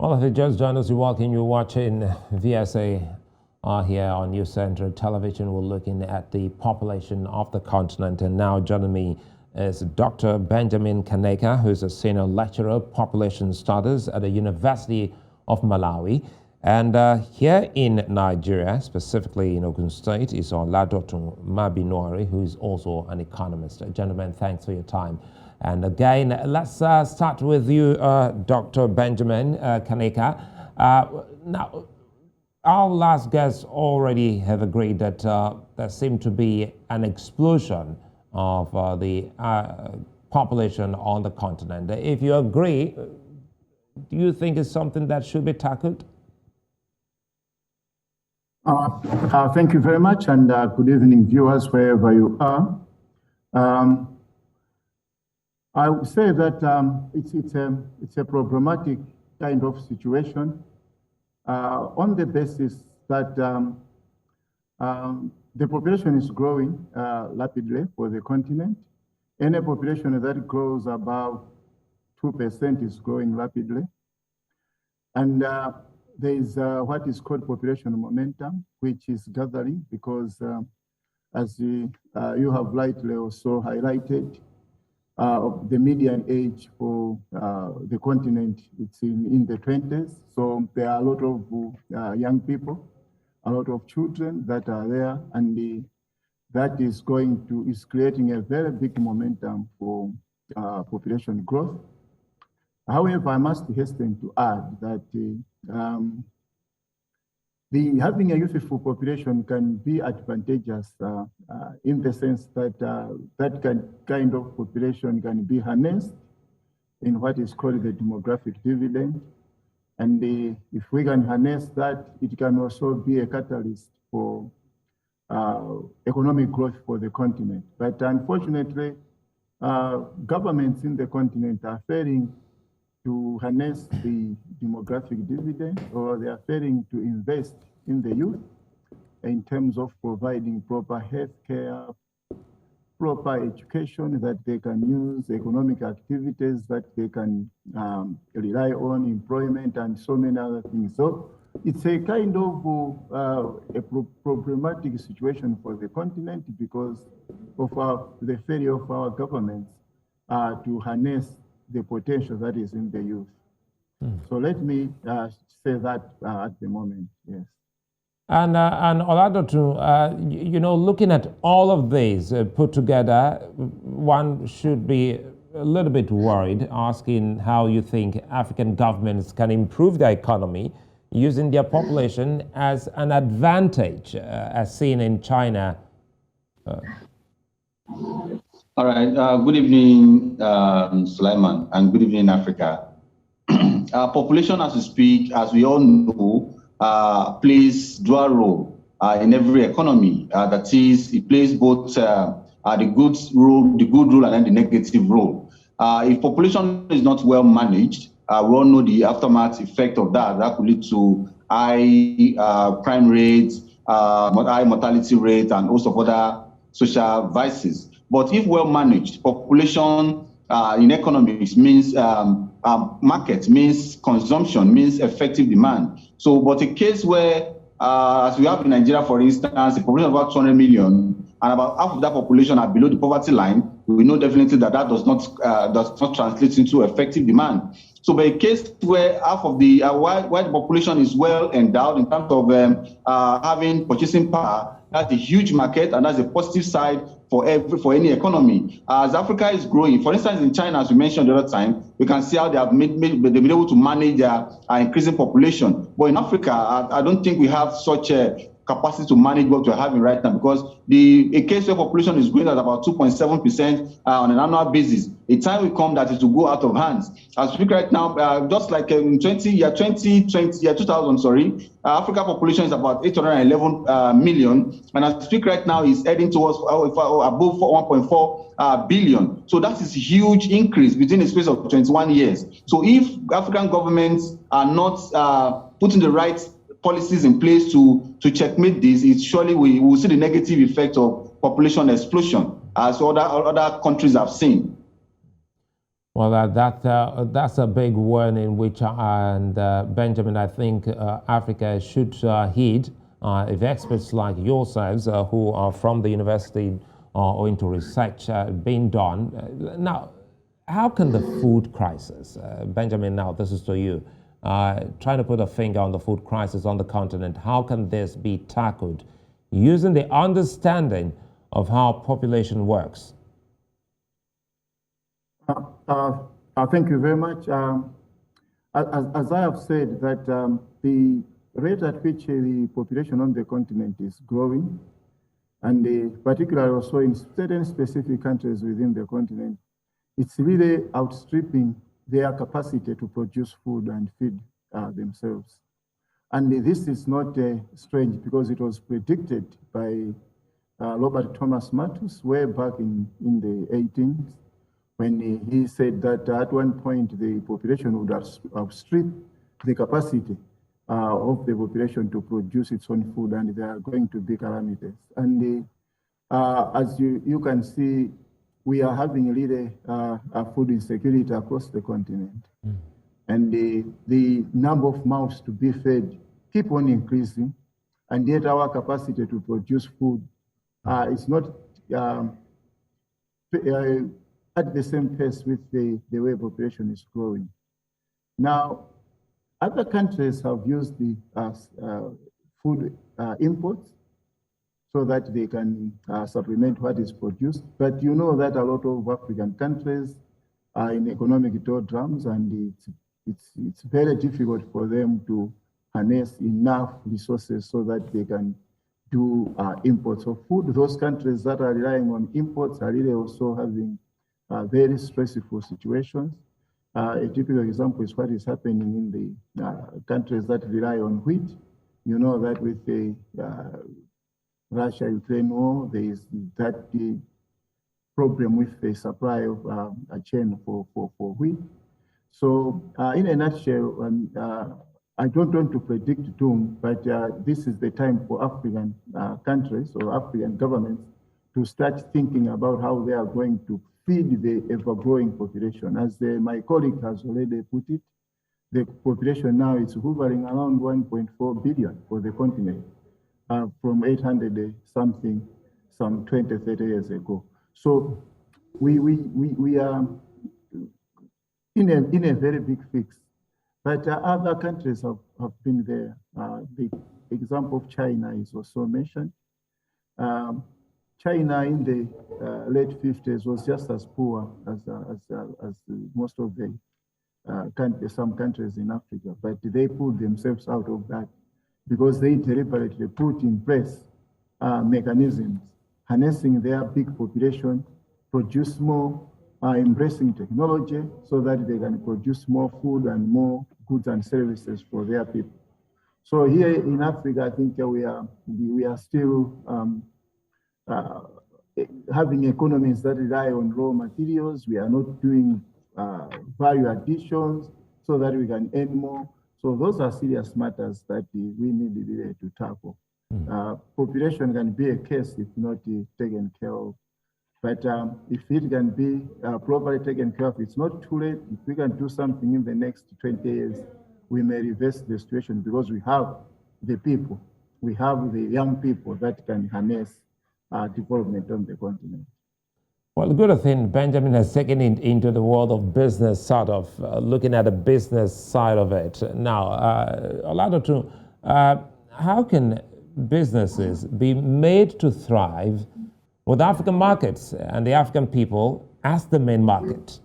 Well, if you just joined us, you're welcome. You're watching VSA here on News Center Television. We're looking at the population of the continent. And now joining me is Dr. Banjamin Kaneka, who's a senior lecturer of population studies at the University of Malawi. And here in Nigeria, specifically in Ogun State, is Oladotun Mabinuori, who is also an economist. Gentlemen, thanks for your time. And again, let's start with you, Dr. Banjamin Kaneka. Now, our last guests already have agreed that there seemed to be an explosion of the population on the continent. If you agree, do you think it's something that should be tackled? Thank you very much, and good evening, viewers, wherever you are. I would say that it's a problematic kind of situation on the basis that the population is growing rapidly for the continent. Any population that grows above 2% is growing rapidly. And there is what is called population momentum, which is gathering because as you have rightly also highlighted, the median age for the continent, it's in the 20s. So there are a lot of young people, a lot of children that are there, and that is creating a very big momentum for population growth. However, I must hasten to add that having a youthful population can be advantageous in the sense that that kind of population can be harnessed in what is called the demographic dividend. And if we can harness that, it can also be a catalyst for economic growth for the continent. But unfortunately, governments in the continent are failing to harness the demographic dividend, or they are failing to invest in the youth in terms of providing proper health care, proper education that they can use, economic activities that they can rely on, employment, and so many other things. So it's a kind of problematic situation for the continent because of the failure of our governments to harness the potential that is in the youth. So let me say that at the moment, yes. And Oladotun, you know, looking at all of these put together, one should be a little bit worried, asking how you think African governments can improve their economy using their population as an advantage, as seen in China. All right. Good evening, Sulaiman, and good evening, Africa. Population, as we speak, as we all know, plays dual role in every economy. That is, it plays both the good role, and then the negative role. If population is not well managed, we all know the aftermath effect of that. That could lead to high crime rates, high mortality rate, and also of other social vices. But if well managed, population in economics means market, means consumption, means effective demand. So, but a case where, as we have in Nigeria, for instance, a population of about 200 million, and about half of that population are below the poverty line, we know definitely that that does not translate into effective demand. So, by a case where half of the why the population is well endowed in terms of having purchasing power, that's a huge market, and that's a positive side for any economy. As Africa is growing, for instance, in China, as we mentioned the other time, we can see how they have they've been able to manage their increasing population. But in Africa, I don't think we have such a capacity to manage what we're having right now, because a case where population is growing at about 2.7% on an annual basis, a time will come that it will go out of hands. As we speak right now, just like in 2000, sorry, Africa population is about 811 million, and as we speak right now, is heading towards above 1.4 billion. So that is a huge increase within a space of 21 years. So if African governments are not putting the right policies in place to checkmate this, it surely we will see the negative effect of population explosion, as other countries have seen. Well, that's a big warning, which, Benjamin, I think Africa should heed if experts like yourselves, who are from the university or into research being done. Now, how can the food crisis, Benjamin, now this is to you, trying to put a finger on the food crisis on the continent, how can this be tackled using the understanding of how population works? Thank you very much. As I have said, that the rate at which the population on the continent is growing, and particularly also in certain specific countries within the continent, it's really outstripping their capacity to produce food and feed themselves. And this is not strange, because it was predicted by Robert Thomas Malthus way back in the 18th, when he said that at one point the population would outstrip the capacity of the population to produce its own food, and there are going to be calamities. And as you can see, we are having really food insecurity across the continent. And the number of mouths to be fed keep on increasing, and yet our capacity to produce food is not at the same pace with the way population is growing. Now, other countries have used the food imports so that they can supplement what is produced. But you know that a lot of African countries are in economic doldrums, and it's very difficult for them to harness enough resources so that they can do imports of food. Those countries that are relying on imports are really also having very stressful situations. A typical example is what is happening in the countries that rely on wheat. You know that with the Russia-Ukraine war, there is that problem with the supply of a chain for wheat. So in a nutshell, I don't want to predict doom, but this is the time for African countries or African governments to start thinking about how they are going to feed the ever-growing population. As my colleague has already put it, the population now is hovering around 1.4 billion for the continent, from 800 something, some 20, 30 years ago. So we are in a very big fix. But other countries have been there. The example of China is also mentioned. China in the late 50s was just as poor as most of the some countries in Africa, but they pulled themselves out of that because they deliberately put in place mechanisms harnessing their big population, produce more, embracing technology so that they can produce more food and more goods and services for their people. So here in Africa, I think we are still having economies that rely on raw materials. We are not doing value additions so that we can earn more. So those are serious matters that we need really to tackle. Population can be a case if not taken care of. But if it can be properly taken care of, it's not too late. If we can do something in the next 20 years, we may reverse the situation because we have the people, we have the young people that can harness development on the continent. Well, the good thing, Benjamin has taken it into the world of business, sort of looking at the business side of it. Now, Oladotun, how can businesses be made to thrive with African markets and the African people as the main market?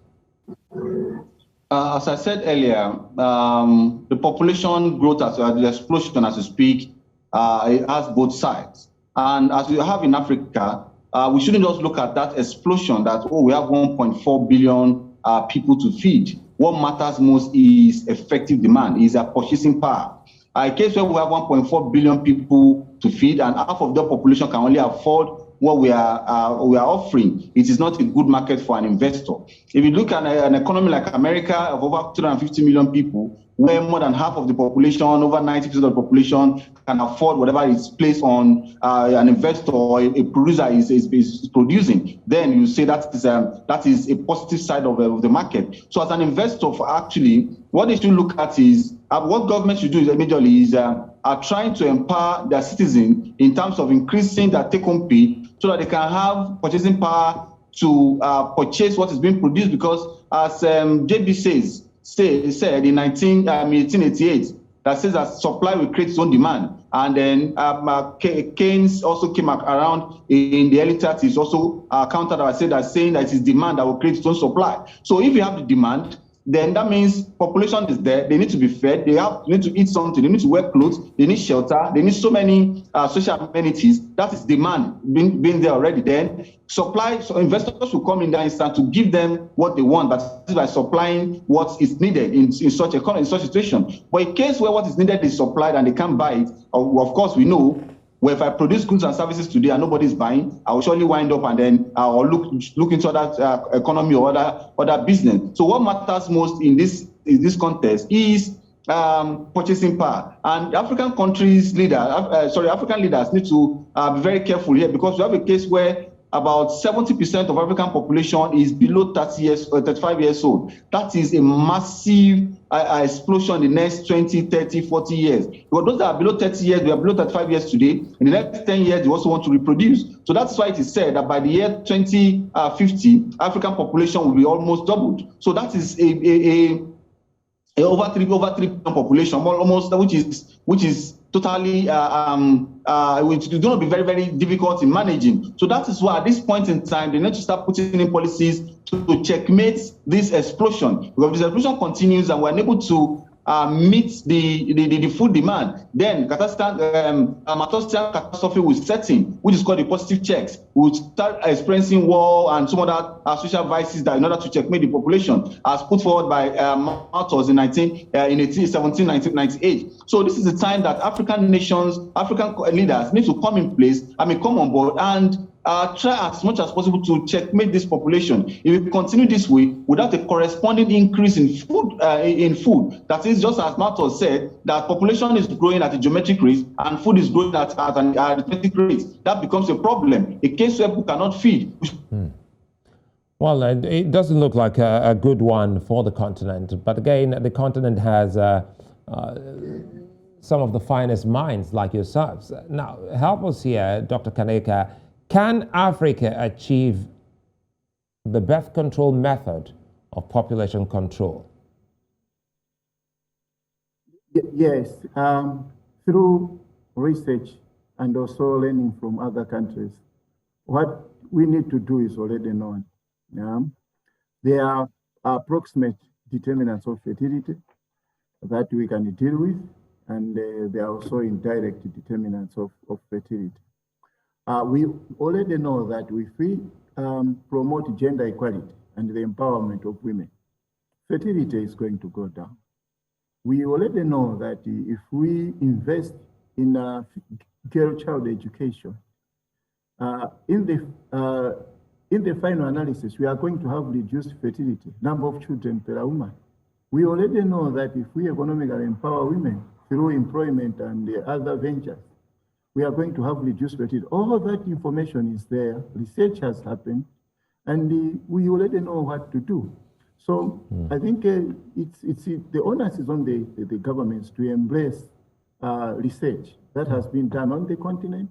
As I said earlier, the population growth, as the explosion as we speak, it has both sides. And as we have in Africa, we shouldn't just look at that explosion that, oh, we have 1.4 billion people to feed. What matters most is effective demand, is a purchasing power. A case where we have 1.4 billion people to feed and half of the population can only afford what we are offering, it is not a good market for an investor. If you look at an economy like America of over 250 million people, where more than half of the population, over 90% of the population, can afford whatever is placed on an investor or a producer is producing, then you say that is a positive side of the market. So as an investor, actually, what they should look at is what government should do is majorly is are trying to empower their citizens in terms of increasing their take-home pay so that they can have purchasing power to purchase what is being produced. Because as JB said in 1888, that says that supply will create its own demand. And then Keynes also came around in the early 30s, also countered that saying that it is demand that will create its own supply. So if you have the demand, then that means population is there. They need to be fed. They need to eat something. They need to wear clothes. They need shelter. They need so many social amenities. That is demand being there already. Then supply. So investors will come in that instant to give them what they want, but by supplying what is needed in such a situation. But in case where what is needed is supplied and they can't buy it, of course we know. Well, if I produce goods and services today and nobody's buying, I will surely wind up and then I'll look into other economy or other business. So what matters most in this context is purchasing power. And African countries African leaders need to be very careful here, because we have a case where about 70% of African population is below 30 years or 35 years old. That is a massive explosion in the next 20, 30, 40 years. Because those that are below 30 years, we are below 35 years today. In the next 10 years, they also want to reproduce. So that's why it is said that by the year 2050, African population will be almost doubled. So that is over 3 billion population, almost, which is totally which is going to be very, very difficult in managing. So that is why at this point in time, they need to start putting in policies to checkmate this explosion. Because if this explosion continues and we're unable to meet the food demand, then catastrophe will set in, which is called the positive checks. We'll start experiencing war and some other social vices that in order to checkmate the population, as put forward by Malthus in 1998. So this is the time that African nations, African leaders need to come on board and try as much as possible to checkmate this population. If we continue this way without a corresponding increase in food, that is, just as Malthus said, that population is growing at a geometric rate and food is growing at an arithmetic rate, that becomes a problem. A case where people cannot feed. Well, it doesn't look like a good one for the continent. But again, the continent has some of the finest minds like yourselves. Now, help us here, Dr. Kaneka. Can Africa achieve the birth control method of population control? Yes, through research and also learning from other countries. What we need to do is already known. There are approximate determinants of fertility that we can deal with, and there are also indirect determinants of fertility. We already know that if we promote gender equality and the empowerment of women, fertility is going to go down. We already know that if we invest in girl-child education, in the final analysis, we are going to have reduced fertility, number of children per woman. We already know that if we economically empower women through employment and other ventures, we are going to have reduced fertility. All that information is there, research has happened, and we already know what to do. So I think the onus is on the governments to embrace research that has been done on the continent,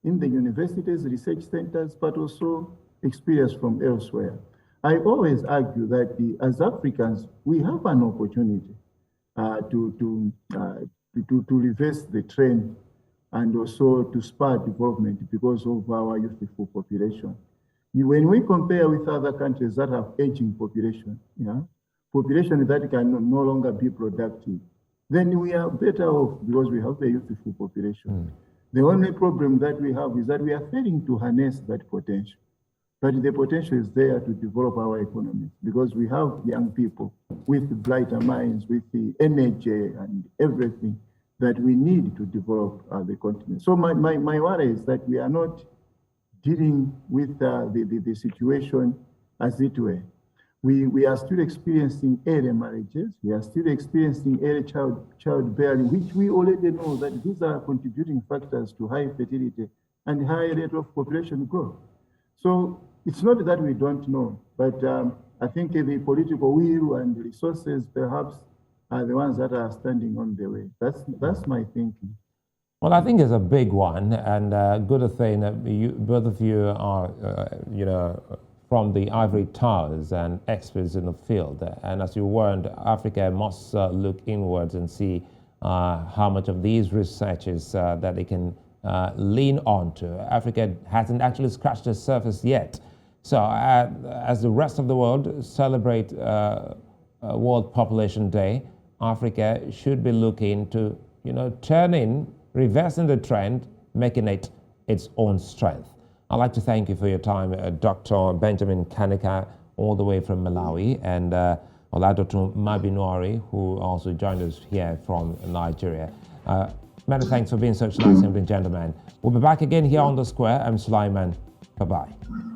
in the universities, research centers, but also experience from elsewhere. I always argue that as Africans, we have an opportunity to reverse the trend and also to spur development because of our youthful population. When we compare with other countries that have aging population, population that can no longer be productive, then we are better off because we have a youthful population. The only problem that we have is that we are failing to harness that potential. But the potential is there to develop our economy because we have young people with brighter minds, with the energy and everything that we need to develop the continent. So my worry is that we are not dealing with the situation as it were. We are still experiencing early marriages. We are still experiencing early childbearing, which we already know that these are contributing factors to high fertility and high rate of population growth. So it's not that we don't know, but I think the political will and the resources perhaps are the ones that are standing on the way. That's my thinking. Well, I think it's a big one, and good thing that both of you are, from the ivory towers and experts in the field. And as you warned, Africa must look inwards and see how much of these researches that they can lean on to. Africa hasn't actually scratched the surface yet. So as the rest of the world celebrate World Population Day, Africa should be looking to, reversing the trend, making it its own strength. I'd like to thank you for your time, Dr. Banjamin Kaneka, all the way from Malawi, and Oladotun Mabinuori, who also joined us here from Nigeria. Many thanks for being such nice and gentlemen. We'll be back again here on The Square. I'm Sulaiman. Bye-bye.